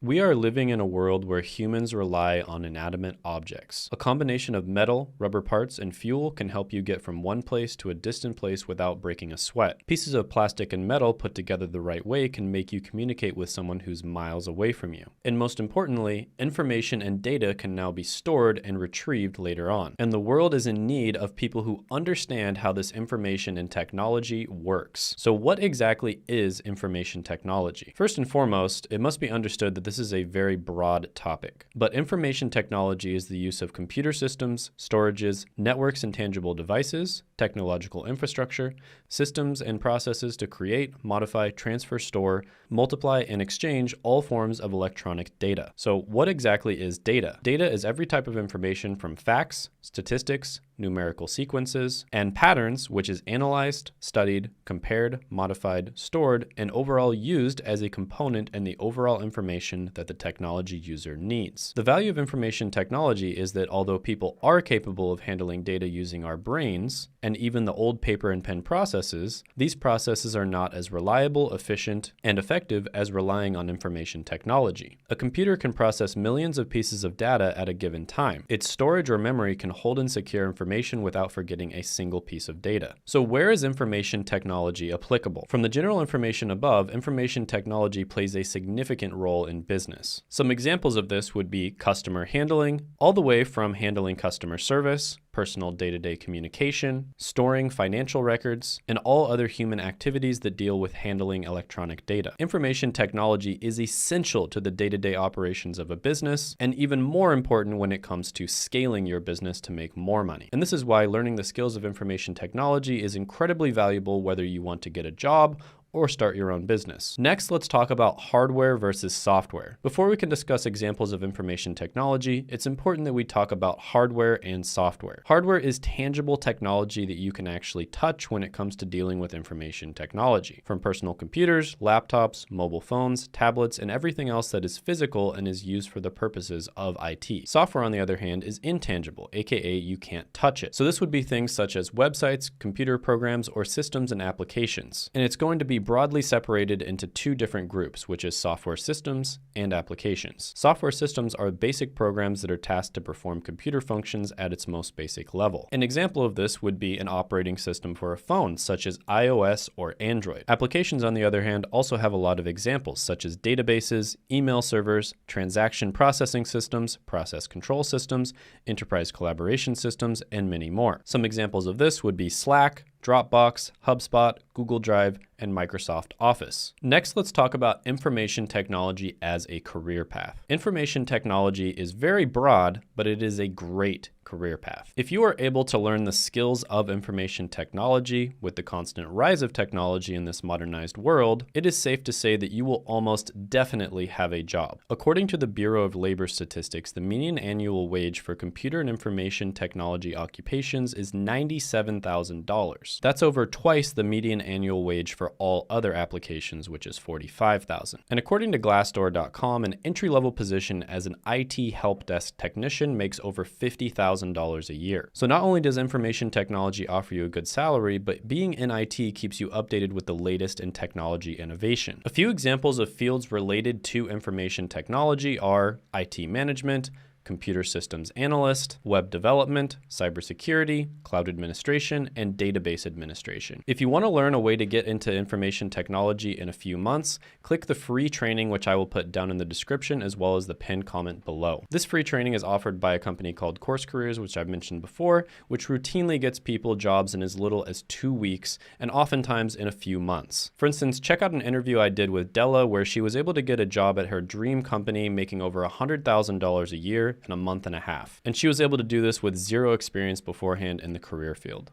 We are living in a world where humans rely on inanimate objects. A combination of metal, rubber parts, and fuel can help you get from one place to a distant place without breaking a sweat. Pieces of plastic and metal put together the right way can make you communicate with someone who's miles away from you. And most importantly, information and data can now be stored and retrieved later on. And the world is in need of people who understand how this information and technology works. So what exactly is information technology? First and foremost, it must be understood that this is a very broad topic. But information technology is the use of computer systems, storages, networks and tangible devices, technological infrastructure, systems and processes to create, modify, transfer, store, multiply, and exchange all forms of electronic data. So what exactly is data? Data is every type of information from facts, statistics, numerical sequences, and patterns, which is analyzed, studied, compared, modified, stored, and overall used as a component in the overall information that the technology user needs. The value of information technology is that although people are capable of handling data using our brains, and even the old paper and pen processes, these processes are not as reliable, efficient, and effective as relying on information technology. A computer can process millions of pieces of data at a given time. Its storage or memory can hold and secure information without forgetting a single piece of data. So where is information technology applicable? From the general information above, information technology plays a significant role in business. Some examples of this would be customer handling, all the way from handling customer service, personal day-to-day communication, storing financial records, and all other human activities that deal with handling electronic data. Information technology is essential to the day-to-day operations of a business, and even more important when it comes to scaling your business to make more money. And this is why learning the skills of information technology is incredibly valuable whether you want to get a job or start your own business. Next, let's talk about hardware versus software. Before we can discuss examples of information technology, it's important that we talk about hardware and software. Hardware is tangible technology that you can actually touch when it comes to dealing with information technology, from personal computers, laptops, mobile phones, tablets, and everything else that is physical and is used for the purposes of IT. Software, on the other hand, is intangible, aka you can't touch it. So this would be things such as websites, computer programs, or systems and applications. And it's going to be broadly separated into two different groups, which is software systems and applications. Software systems are basic programs that are tasked to perform computer functions at its most basic level. An example of this would be an operating system for a phone, such as iOS or Android. Applications, on the other hand, also have a lot of examples, such as databases, email servers, transaction processing systems, process control systems, enterprise collaboration systems, and many more. Some examples of this would be Slack, Dropbox, HubSpot, Google Drive, and Microsoft Office. Next, let's talk about information technology as a career path. Information technology is very broad, but it is a great career path. If you are able to learn the skills of information technology with the constant rise of technology in this modernized world, it is safe to say that you will almost definitely have a job. According to the Bureau of Labor Statistics, the median annual wage for computer and information technology occupations is $97,000. That's over twice the median annual wage for all other applications, which is $45,000. And according to Glassdoor.com, an entry-level position as an IT help desk technician makes over $50,000 a year. So not only does information technology offer you a good salary, but being in IT keeps you updated with the latest in technology innovation. A few examples of fields related to information technology are IT management, computer systems analyst, web development, cybersecurity, cloud administration, and database administration. If you want to learn a way to get into information technology in a few months, click the free training, which I will put down in the description, as well as the pinned comment below. This free training is offered by a company called Course Careers, which I've mentioned before, which routinely gets people jobs in as little as 2 weeks, and oftentimes in a few months. For instance, check out an interview I did with Della, where she was able to get a job at her dream company, making over $100,000 a year in a month and a half. And she was able to do this with zero experience beforehand in the career field.